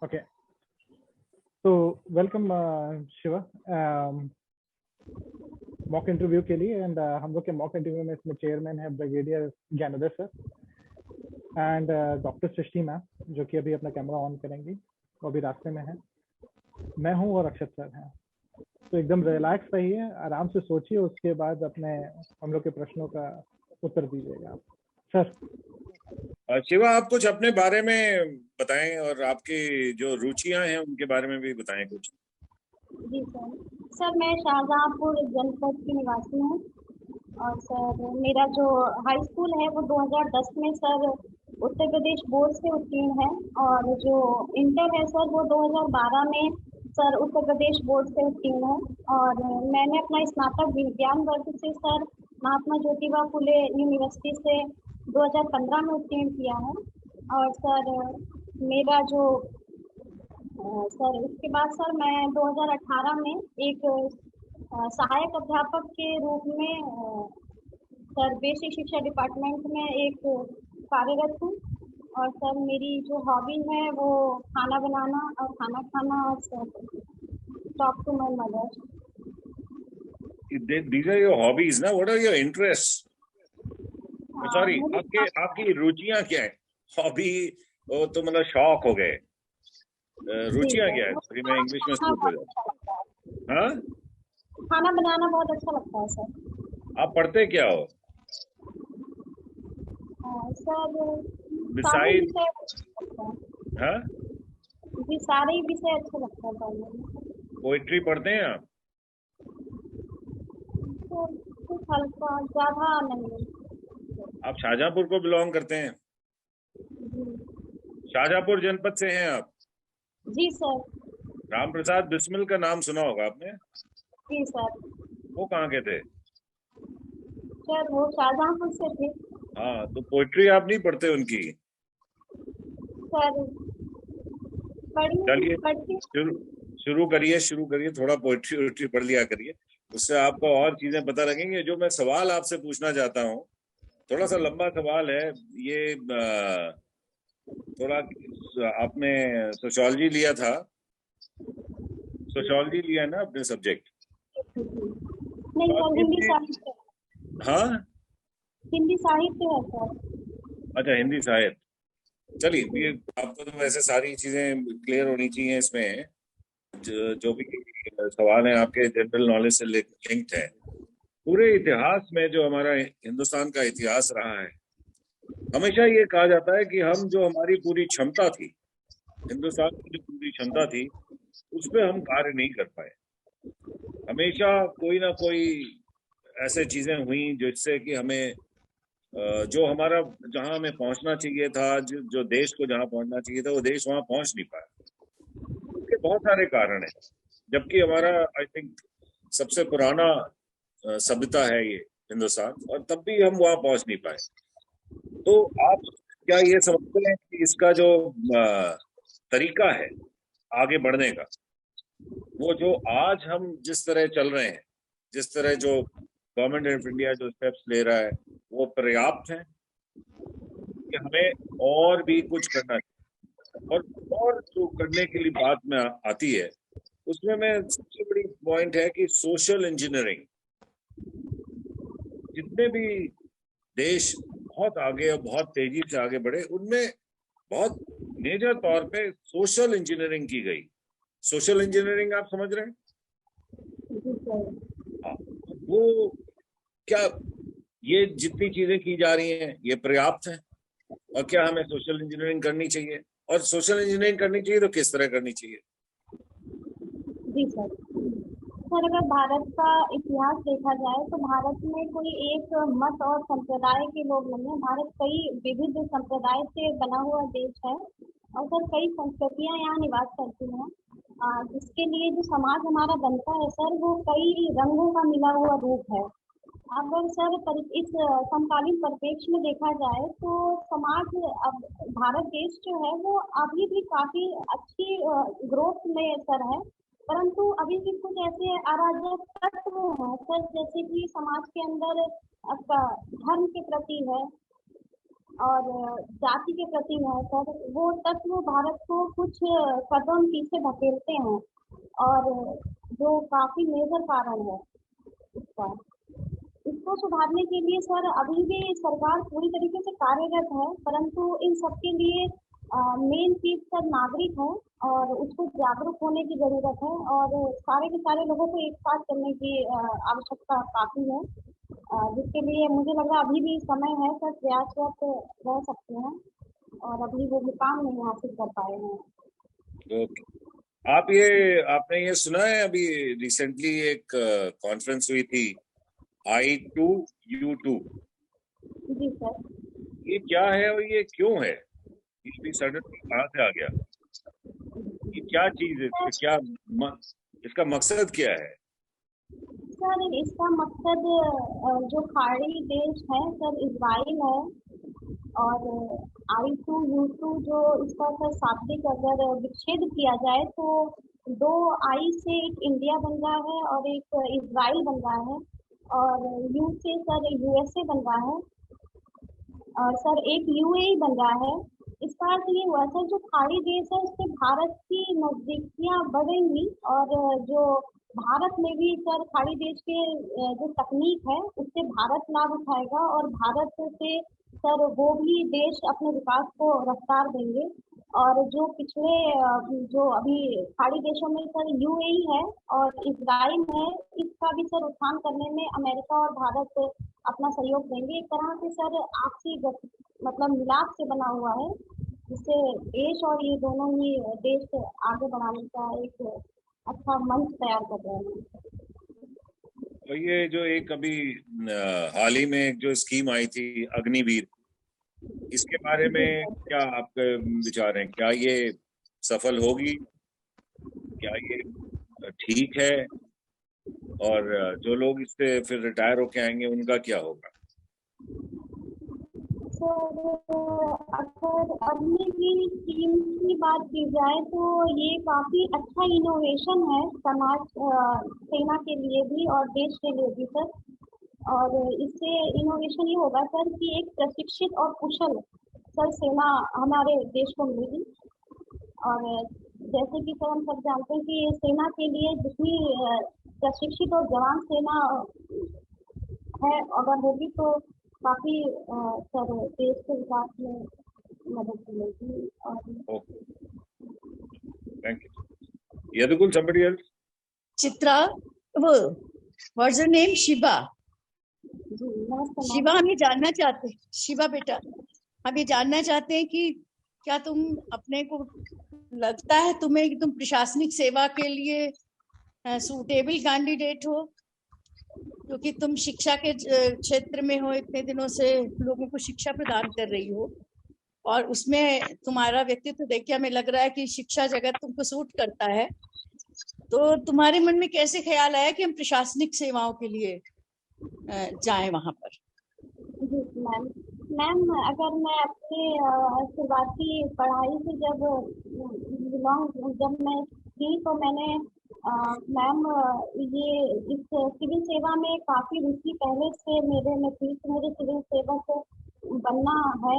Okay. तो welcome Shiva mock interview के लिए। एंड हम लोग के मॉक इंटरव्यू में इसमें चेयरमैन है brigadier Gyanoday sir and doctor Srishti ma'am, जो कि अभी अपना कैमरा ऑन करेंगी, वो अभी रास्ते में है। मैं हूँ और अक्षत सर हैं। तो एकदम रिलैक्स रहिए, आराम से सोचिए, उसके बाद अपने हम लोग के प्रश्नों का उत्तर दीजिएगा आप सर। शिवा, आप कुछ अपने बारे में बताएं और आपकी जो रुचियां हैं उनके बारे में भी बताएं कुछ। जी सर, मैं शाहजहांपुर जनपद की निवासी हूँ और सर मेरा जो हाई स्कूल है वो 2010 में सर उत्तर प्रदेश बोर्ड से उत्तीर्ण है और जो इंटर है सर वो 2012 में सर उत्तर प्रदेश बोर्ड से उत्तीर्ण है। और मैंने अपना स्नातक विज्ञान वर्ग से सर महात्मा ज्योतिबा फुले यूनिवर्सिटी से 2015 में उत्तीर्ण किया है। और सर मेरा जो सर उसके बाद सर मैं 2018 में एक सहायक अध्यापक के रूप में सर बेसिक शिक्षा डिपार्टमेंट में एक कार्यरत हूँ। और सर मेरी जो हॉबी है वो खाना बनाना और खाना खाना और talk to my mother. These are your hobbies, ना? What are your interests? Sorry, आपकी रुचियां क्या है? हॉबी वो तो मतलब शौक हो गए, रुचियां क्या है? सॉरी, मैं इंग्लिश में स्पीक कर रहा हूँ। हाँ, खाना बनाना बहुत अच्छा लगता है सर। आप पढ़ते क्या हो? सर बिसाइड, हाँ, जी सारे ही विषय अच्छे लगते हैं पढ़ने में। पोइट्री पढ़ते हैं आप? तो कुछ हल्का, ज्यादा नहीं। आप शाहजहांपुर को बिलोंग करते हैं? शाहजहांपुर जनपद से हैं आप? जी सर। राम प्रसाद बिस्मिल का नाम सुना होगा आपने? जी सर। वो कहाँ के थे? सर वो शाहजहांपुर से थे। हाँ, तो पोइट्री आप नहीं पढ़ते उनकी? सर चलिए शुरू करिए, थोड़ा पोइट्री पढ़ लिया करिए, उससे आपको और चीजें पता लगेंगे। जो मैं सवाल आपसे पूछना चाहता हूँ, थोड़ा सा लंबा सवाल है ये। थोड़ा आपने सोशियोलॉजी लिया था, सोशियोलॉजी लिया ना अपने सब्जेक्ट? नहीं सर, हिंदी साहित्य। हाँ, हिंदी साहित्य है सर। अच्छा, हिंदी साहित्य। चलिए, ये आपको तो वैसे सारी चीजें क्लियर होनी चाहिए इसमें। जो भी सवाल है आपके जनरल नॉलेज से लिंक्ड है। पूरे इतिहास में जो हमारा हिंदुस्तान का इतिहास रहा है, हमेशा ये कहा जाता है कि हम जो हमारी पूरी क्षमता थी, हिंदुस्तान की जो पूरी क्षमता थी, उस पर हम कार्य नहीं कर पाए। हमेशा कोई ना कोई ऐसे चीजें हुई जिससे कि हमें जो हमारा जहां हमें पहुंचना चाहिए था, जो देश को जहां पहुंचना चाहिए था, वो देश वहां पहुंच नहीं पाया। इसके बहुत सारे कारण हैं, जबकि हमारा आई थिंक सबसे पुराना सभ्यता है ये हिंदुस्तान, और तब भी हम वहां पहुंच नहीं पाए। तो आप क्या ये समझते हैं कि इसका जो तरीका है आगे बढ़ने का, वो जो आज हम जिस तरह चल रहे हैं, जिस तरह जो गवर्नमेंट ऑफ इंडिया जो स्टेप्स ले रहा है, वो पर्याप्त है कि हमें और भी कुछ करना चाहिए? और जो करने के लिए बात में आती है, उसमें मैं सबसे बड़ी पॉइंट है कि सोशल इंजीनियरिंग। जितने भी देश बहुत आगे और बहुत तेजी से आगे बढ़े, उनमें बहुत मेजर तौर पे सोशल इंजीनियरिंग की गई। सोशल इंजीनियरिंग आप समझ रहे हैं? हाँ, वो क्या ये जितनी चीजें की जा रही हैं, ये पर्याप्त है? और क्या हमें सोशल इंजीनियरिंग करनी चाहिए? और सोशल इंजीनियरिंग करनी चाहिए तो किस तरह करनी चाहिए? जी सर। सर अगर भारत का इतिहास देखा जाए तो भारत में कोई एक मत और संप्रदाय के लोग नहीं है। भारत कई विविध संप्रदाय से बना हुआ देश है और सर कई संस्कृतियां यहाँ निवास करती हैं। जिसके लिए जो समाज हमारा बनता है सर, वो कई रंगों का मिला हुआ रूप है। अगर सर इस समकालीन परिप्रेक्ष्य में देखा जाए तो समाज, अब भारत देश जो है वो अभी भी काफी अच्छी ग्रोथ में सर है, परंतु अभी भी कुछ ऐसे अराजक तत्व हैं सर, जैसे कि समाज के अंदर आपका धर्म के प्रति है, और जाति के प्रति है सर, वो तत्व भारत को कुछ कदम पीछे धकेलते हैं, और जो काफी मेजर कारण है इसका। इसको सुधारने के लिए सर अभी भी सरकार पूरी तरीके से कार्यरत है, परंतु इन सबके लिए मेन चीज सर नागरिक है, और उसको जागरूक होने की जरूरत है, और सारे के सारे लोगों को एक साथ करने की आवश्यकता काफी है, जिसके लिए मुझे लग रहा है अभी भी समय है सर, प्रयासरत रह सकते हैं, और अभी वो मुकाम नहीं हासिल कर पाए हैं। ओके, आपने ये सुना है, अभी रिसेंटली एक कॉन्फ्रेंस हुई थी I2U2, जी सर। ये क्या है और ये क्यों है? ये भी सडनली कहाँ से आ गया? ये क्या चीज है? इसका मकसद क्या है? सर इसका मकसद जो खाड़ी देश है सर, इजराइल है, और I2U2 जो इसका सर शाब्दिक अगर विच्छेद किया जाए तो दो आई से एक इंडिया बन रहा है और एक इजराइल बन रहा है, और यू से सर यूएसए बन रहा है, और सर एक यूएई बन रहा है। इसका अर्थ ये हुआ सर, जो खाड़ी देश है उससे भारत की नजदीकियां बढ़ेंगी, और जो भारत में भी सर खाड़ी देश के जो तकनीक है उससे भारत लाभ उठाएगा, और भारत से सर वो भी देश अपने विकास को रफ्तार देंगे। और जो पिछले जो अभी खाड़ी देशों में सर यूएई है और इजराइल है, इसका भी सर उत्थान करने में अमेरिका और भारत अपना सहयोग देंगे। एक तरह से सर आपसी मतलब मिलाप से बना हुआ है, जिससे देश और ये दोनों ही देश आगे बढ़ाने का एक अच्छा मंच तैयार कर रहे हैं। और ये जो एक अभी हाल ही में एक जो स्कीम आई थी अग्निवीर, इसके बारे में क्या आपके विचार हैं? क्या ये सफल होगी? क्या ये ठीक है? और जो लोग इससे फिर रिटायर होके आएंगे उनका क्या होगा? सर अगर अग्निवीर स्कीम की बात की जाए तो ये काफी अच्छा इनोवेशन है समाज सेना के लिए भी और देश के लिए भी सर। और इससे इनोवेशन ये होगा सर कि एक प्रशिक्षित और कुशल सर सेना हमारे देश को मिलेगी। और जैसे कि सर हम सब जानते हैं कि सेना के लिए जितनी प्रशिक्षित और जवान सेना है अगर होगी तो काफी सर देश के विकास में मदद मिलेगी। और thank you. Yadukul, somebody else? Chitra, वो व्हाट्स योर नेम? शिवा। जी नमस्ते शिवा, हम ये जानना चाहते हैं, शिवा बेटा, हम ये जानना चाहते हैं कि क्या तुम अपने को लगता है तुम्हें कि तुम प्रशासनिक सेवा के लिए सूटेबल कैंडिडेट हो, क्योंकि तुम शिक्षा के क्षेत्र में हो, इतने दिनों से लोगों को शिक्षा प्रदान कर रही हो, और उसमें तुम्हारा व्यक्तित्व देख के हमें लग रहा है कि शिक्षा जगत तुमको सूट करता है। तो तुम्हारे मन में कैसे ख्याल आया कि हम प्रशासनिक सेवाओं के लिए जाएं वहां पर? जी मैम, अगर मैं अपने शुरुआती पढ़ाई से जब मैं थी तो मैंने मैम ये इस सिविल सेवा में काफी रुचि पहले से मेरे में थी कि मुझे सिविल सेवक बनना है।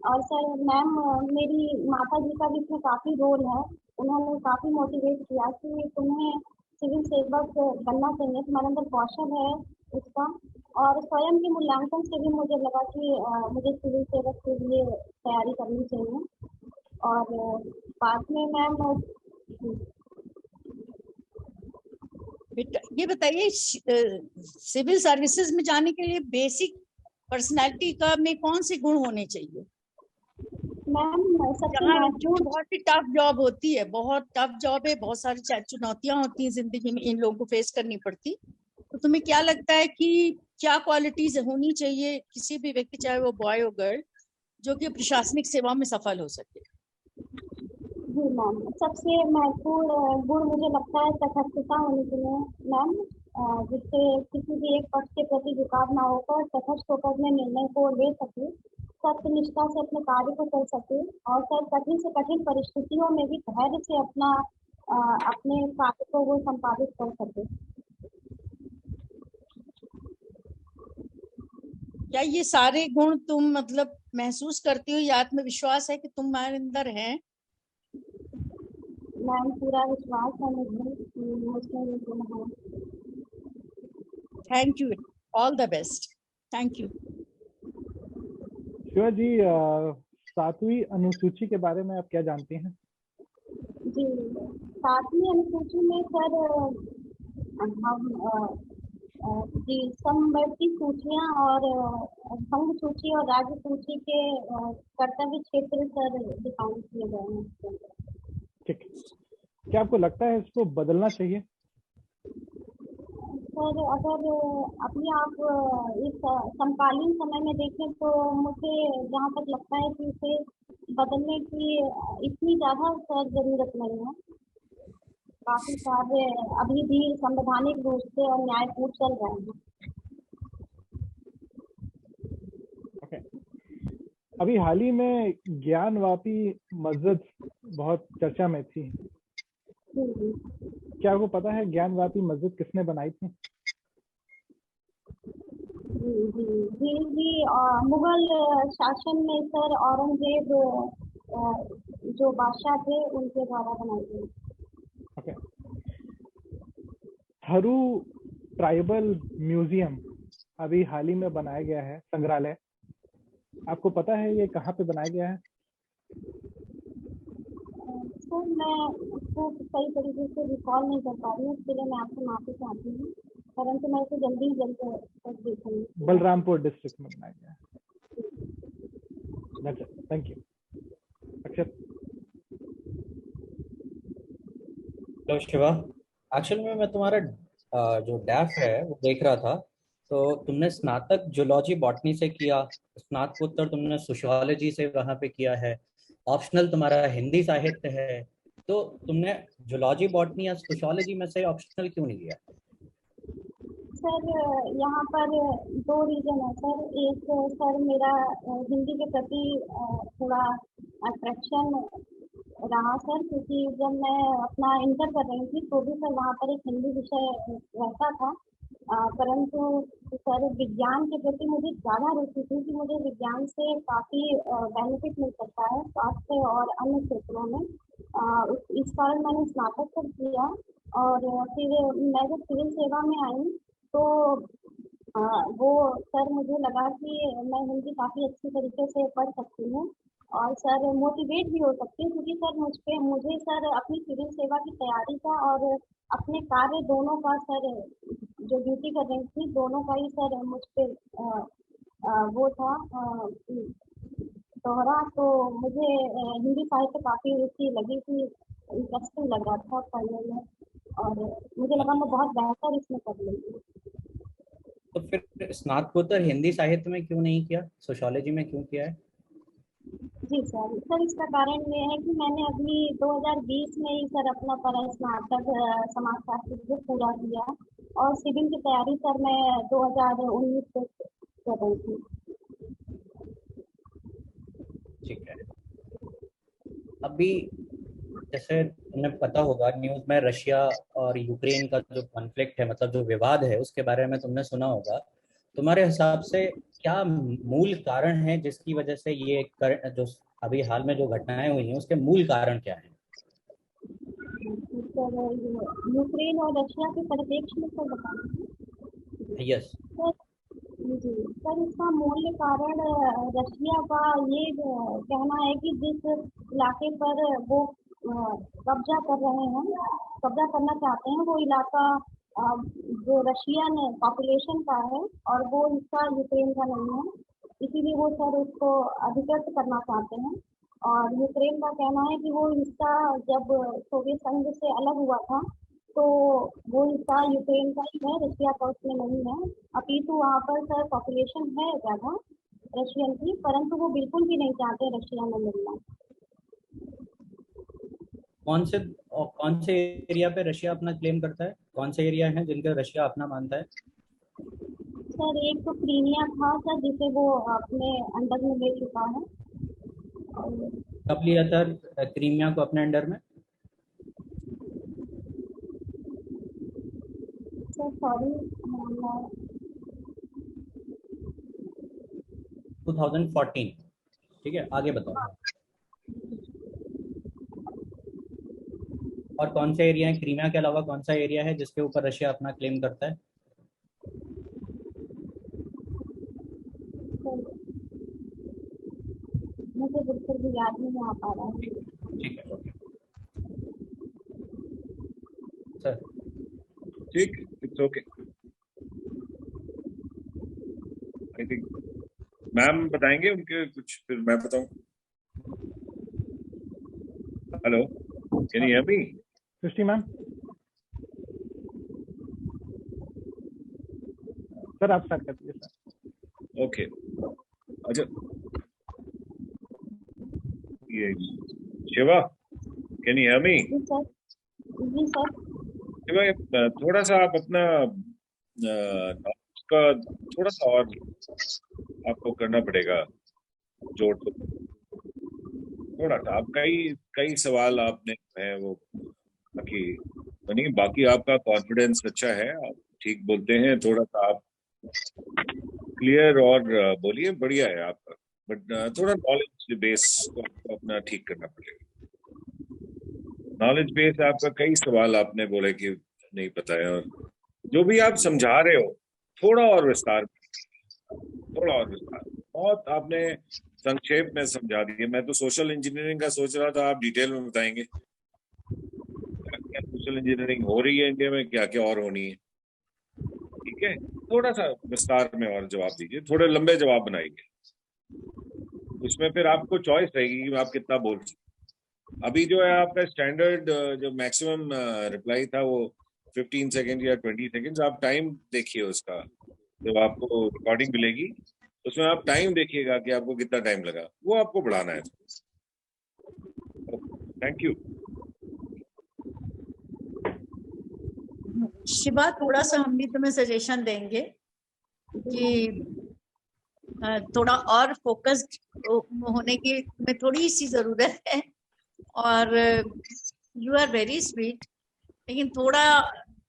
और सर मैम मेरी माता जी का भी इसमें काफी रोल है, उन्होंने काफी मोटिवेट किया कि तुम्हें सिविल सेवक बनना चाहिए, तुम्हारे अंदर कौशल है उसका। और स्वयं के मूल्यांकन से भी मुझे लगा कि मुझे सिविल सेवक के लिए तैयारी करनी चाहिए। और बाद में मैम बेटा ये बताइए, सिविल सर्विसेज में जाने के लिए बेसिक पर्सनालिटी का में कौन से गुण होने चाहिए? मैम जहाँ जो बहुत ही टफ जॉब होती है, बहुत टफ जॉब है, बहुत सारी चुनौतियां होती हैं जिंदगी में, इन लोगों को फेस करनी पड़ती, तो तुम्हें क्या लगता है कि क्या क्वालिटीज होनी चाहिए किसी भी व्यक्ति, चाहे वो बॉय हो गर्ल, जो कि प्रशासनिक सेवा में सफल हो सके? जी मैम, सबसे महत्वपूर्ण गुण मुझे लगता है तटस्थता होनी चाहिए मैम, जिससे किसी भी एक पक्ष के प्रति झुकाव ना होकर तटस्थ होकर अपने निर्णय को ले सके, सत्यनिष्ठा से अपने कार्य को कर सके, और सर कठिन से कठिन परिस्थितियों में भी धैर्य से अपने कार्य को वो संपादित कर सके। क्या ये सारे गुण तुम मतलब महसूस करती हो, ये आत्मविश्वास है कि तुम्हारे अंदर है? मैम पूरा विश्वास है मुझे कि मुझमें ये गुण है। Thank you, all the best, thank you. Shiva ji, 7वीं अनुसूची के बारे में आप क्या जानती हैं? जी, 7वीं अनुसूची में सर हम जी समवर्ती सूचियां और संघ सूची और राज्य सूची के कर्तव्य क्षेत्र सर डिफाइन किए गए हैं। ठीक, क्या आपको लगता है इसको बदलना चाहिए? सर अगर अभी आप इस समकालीन समय में देखें तो मुझे जहाँ तक लगता है कि इसे बदलने की इतनी ज़्यादा सर ज़रूरत नहीं है। काफ़ी सारे अभी भी संवैधानिक रूप से और न्यायपूर्ण चल रहे हैं। ओके, अभी हाल ही में ज्ञानवापी मस्जिद बहुत चर्चा में थी। जी जी क्या आपको पता है ज्ञानवापी मस्जिद किसने बनाई थी? जी जी जी जी मुगल शासन में सर औरंगजेब जो बादशाह थे उनके द्वारा बनाई गई। ओके, थरू ट्राइबल म्यूजियम अभी हाल ही में बनाया गया है, संग्रहालय। आपको पता है ये कहाँ पे बनाया गया है? सर मैं उसको सही तरीके से रिकॉल नहीं कर पा रही हूँ, इसके लिए मैं आपसे माफी चाहती हूँ, परंतु मैं इसे जल्दी ही जल्द तक देखूंगी। बलरामपुर डिस्ट्रिक्ट में बनाया गया है। Thank you. Akshat. Hello Shiva, actually में मैं तुम्हारा जो डैफ है वो देख रहा था। तो तुमने स्नातक जूलॉजी बॉटनी से किया, स्नातकोत्तर तुमने सोशियोलॉजी से वहाँ पे किया है, ऑप्शनल तुम्हारा हिंदी साहित्य है। तो तुमने जूलॉजी बॉटनी या सोशियोलॉजी में से ऑप्शनल क्यों नहीं लिया? सर यहाँ पर दो रीजन है सर। एक सर मेरा हिंदी के प्रति थोड़ा अट्रैक्शन रहा सर, क्योंकि जब मैं अपना इंटर कर रही थी तो भी सर वहाँ पर एक हिंदी विषय रहता था। परंतु सर विज्ञान के प्रति मुझे ज़्यादा रुचि थी कि मुझे विज्ञान से काफ़ी बेनिफिट मिल सकता है स्वास्थ्य और अन्य क्षेत्रों में। इस कारण मैंने स्नातक कर किया और फिर मैं जब सिविल सेवा में आई तो वो सर मुझे लगा कि मैं हिंदी काफ़ी अच्छी तरीके से पढ़ सकती हूँ और सर मोटिवेट भी हो सकती हूँ, क्योंकि सर मुझे सर अपनी सिविल सेवा की तैयारी का और अपने कार्य दोनों का सर जो ड्यूटी कर रही थी दोनों का ही सर मुझ पे वो था दोहरा। तो मुझे हिंदी साहित्य काफ़ी रुचि लगी थी, इंटरेस्टिंग लग रहा था पढ़ने में और मुझे लगा मैं बहुत बेहतर इसमें कर लूँगी। तो फिर स्नातकोत्तर हिंदी साहित्य में क्यों नहीं किया, सोशियोलॉजी में क्यों किया है? जी सर इसका कारण ये है कि मैंने अभी 2020 में ही सर अपना स्नातक समाजशास्त्र से पूरा किया और सिविल की तैयारी सर मैं 2019 से कर रही थी। ठीक है। अभी जैसे तुम्हें पता होगा न्यूज में रशिया और यूक्रेन का जो कॉन्फ्लिक्ट है, मतलब जो विवाद है, उसके बारे में तुमने सुना होगा। तुम्हारे हिसाब से क्या मूल कारण है जिसकी वजह से ये जो अभी हाल में जो घटनाएं हुई हैं उसके मूल कारण क्या है? सर यूक्रेन और रशिया के परिप्रेक्ष्य में सर बताएंगे। यस। सर जी सर इसका मूल कारण रशिया का ये कहना है कि जिस इलाके पर वो कब्जा कर रहे हैं, कब्जा करना चाहते हैं, वो इलाका जो रशियन पॉपुलेशन का है और वो हिस्सा यूक्रेन का नहीं है, इसीलिए वो सर उसको अधिकृत करना चाहते हैं। और यूक्रेन का कहना है कि वो हिस्सा जब सोवियत संघ से अलग हुआ था तो वो हिस्सा यूक्रेन का ही है, रशिया का उसमें नहीं है। अपितु वहाँ पर सर पॉपुलेशन है ज़्यादा रशियन की, परंतु वो बिल्कुल भी नहीं चाहते रशिया में मिलना। कौन से एरिया पे रशिया अपना क्लेम करता है? कौन से एरिया हैं जिनके रशिया अपना मानता है? सर एक तो क्रीमिया था सर जिसे वो अपने अंडर में ले चुका है। कब लिया था क्रीमिया को अपने अंडर में? Sir sorry 2014। ठीक है, आगे बताओ। और कौन से एरिया है, क्रीमिया के अलावा कौन सा एरिया है जिसके ऊपर रशिया अपना क्लेम करता है? मुझे बिल्कुल भी याद नहीं आ पा रहा है। ठीक है, ओके सर। ठीक, it's okay. I think ma'am बताएंगे उनके कुछ, फिर मैं बताऊं। Hello, can you hear me? Srishti ma'am, sir आप स्टार्ट कर दीजिए सर। ओके, अच्छा, ये Shiva, can you hear me? जी सर। जी सर। शिवा, थोड़ा सा आप अपना knowledge का थोड़ा सा और आपको करना पड़ेगा, जोड़ तो थोड़ा सा। आप कई सवाल आपने है वो, बाकी नहीं, बाकी आपका कॉन्फिडेंस अच्छा है, आप ठीक बोलते हैं। थोड़ा सा आप क्लियर और बोलिए, बढ़िया है आपका, बट थोड़ा नॉलेज बेस को आपको अपना ठीक करना पड़ेगा। नॉलेज बेस आपका, कई सवाल आपने बोले कि नहीं पता है, और जो भी आप समझा रहे हो थोड़ा और विस्तार, थोड़ा और विस्तार। बहुत आपने संक्षेप में समझा दिया। मैं तो सोशल इंजीनियरिंग का सोच रहा था, आप डिटेल में बताएंगे क्या क्या सोशल इंजीनियरिंग हो रही है इंडिया में, क्या क्या और होनी है। ठीक है, थोड़ा सा विस्तार में और जवाब दीजिए, थोड़े लंबे जवाब बनाइए, उसमें फिर आपको चॉइस रहेगी कि आप कितना बोल सकते। अभी जो है आपका स्टैंडर्ड जो मैक्सिमम रिप्लाई था वो 15 सेकेंड या 20 सेकेंड। आप टाइम देखिए उसका, जब आपको रिकॉर्डिंग मिलेगी उसमें आप टाइम देखिएगा कि आपको कितना टाइम लगा, वो आपको बढ़ाना है। Thank you. शिवा, थोड़ा सा हम भी तुम्हें सजेशन देंगे कि थोड़ा और फोकस्ड होने की तुम्हें थोड़ी सी जरूरत है। और यू आर वेरी स्वीट, लेकिन थोड़ा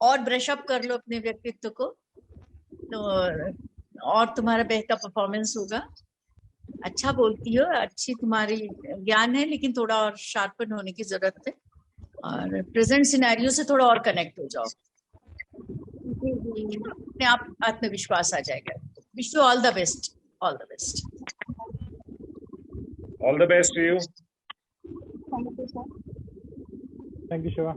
और ब्रश अप कर लो अपने व्यक्तित्व को, तो और तुम्हारा बेहतर परफॉर्मेंस होगा। अच्छा बोलती हो, अच्छी तुम्हारी ज्ञान है, लेकिन थोड़ा और शार्पन होने की जरूरत है। और प्रेजेंट सिनेरियो से थोड़ा और कनेक्ट हो जाओ, अपने आप आत्मविश्वास आ जाएगा। Wish you all the best, all the best. All the best to you. Thank you sir. Thank you Shiva.